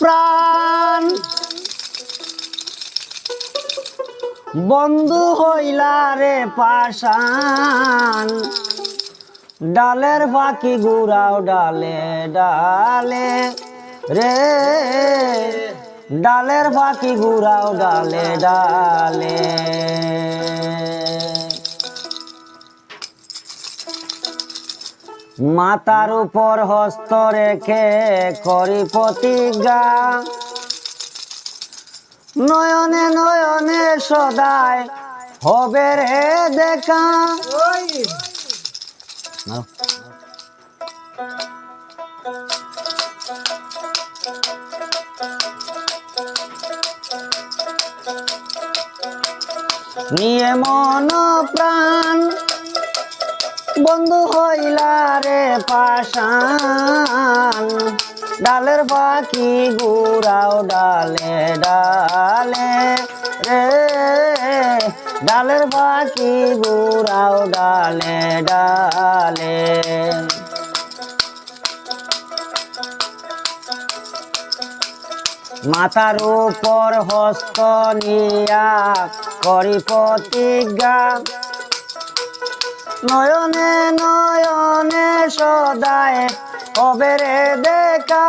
প্রাণ বন্ধু হইলা রে পাশান, ডালের পাখি ঘুরাও ডালে ডালে রে, ডালের পাখি ঘুরাও ডালে ডালে। মাথার উপর হস্ত রেখে করি প্রতিজ্ঞা, নয়নে নয়নে সদায় হবে রে দেখা। নিয়ে মন প্রাণ বন্ধু হইলা রে পাশান, ডালের পাখি ঘুরাও ডালে ডালে রে, ডালের পাখি ঘুরাও ডালে ডালে। মাথার উপর হস্ত নিয়া করি প্রতিজ্ঞা, নয়নে নয়নে সদায় হবে রে দেখা।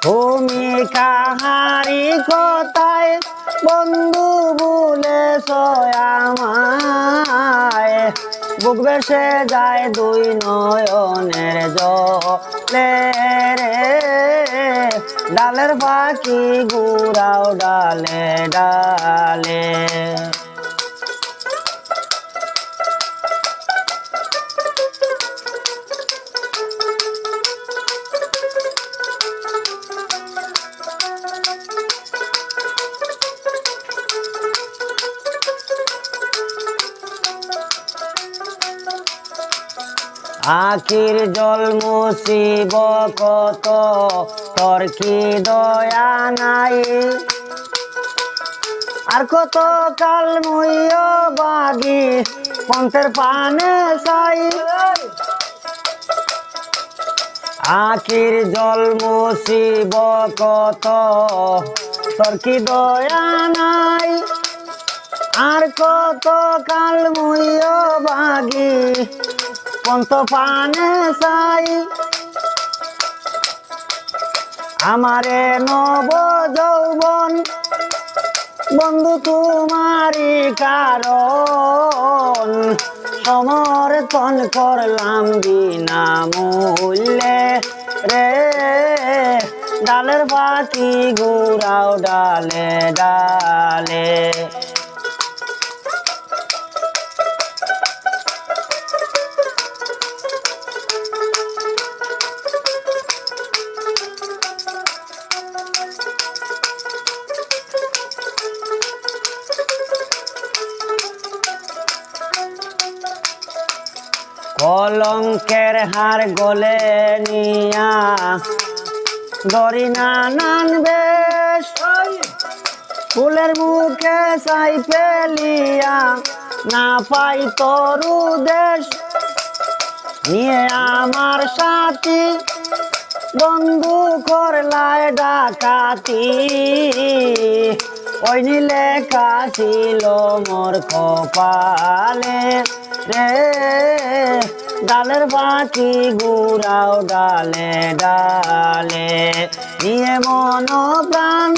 তুমি কাহারি কথায় বন্ধু বলেছ আমায়, বুক ভেসে যায় দুই নয়নের জলে রে, ডালের পাখি ঘুরাও ডালে ডালে। আখির জল মুছিব কত, তোর কি দয়া নাই, আর কত কাল মুইও বাগি পন্থের পানে চাই। আখির জল মুছিব কত, তোর কি দয়া নাই, আর কত কাল মুইও বাগি পন্থ পানে চাই। আমারে নব যৌবন বন্ধু তোমারি কারণ, সমর্থন করলাম বিনামূল্যে রে, ডালের পাখি ঘুরাও ডালে ডালে। কলঙ্কের হার গলে নিয়া ধরি নানান বেশ, ফুলের মুখে চাই ফেলিয়া না পাই তরু দেশ। নিয়ে আমার সাথী বন্ধু করলায় ডাকাতি, ওই লেখা ছিল মোর কপালে রে, ডালের পাখি ঘুরাও ডালে ডালে। নিয়ে মন প্রাণ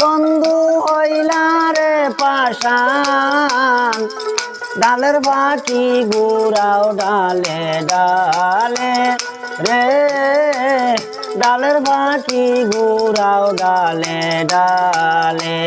বন্ধু হইলা রে পাশান, ডালের পাখি ঘুরাও ডালে ডালে রে, ডালের পাখি ঘুরাও ডালে ডালে।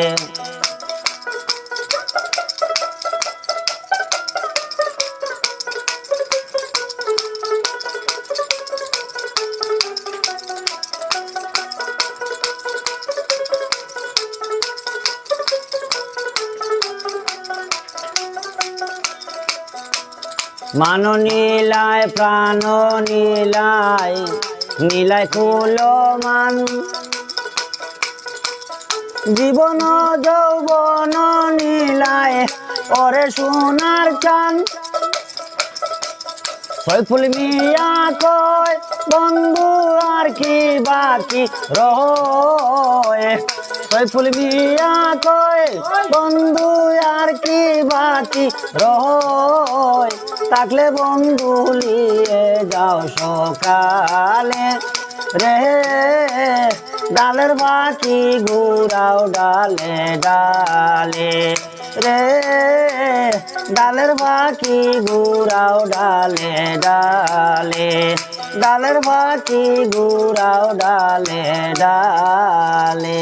মান নীলায় প্রাণ নীলায়, নীলায় কুল মান, জীবন যৌবন নীলায় ওরে সোনার চান। সৈফুল মিয়া কয় বন্ধু আর কি বাকি রয়। সৈফুল মিয়া কয় বন্ধু আর কি বাকি রয়। থাকলে বন্ধু নিয়ে যাও সকালে রে, ডালের বাকি ঘুরাও ডালে ডালে রে, ডালের বাকি ঘুরাও ডালে ডালে, ডালের বাকি ঘুরাও ডালে ডালে।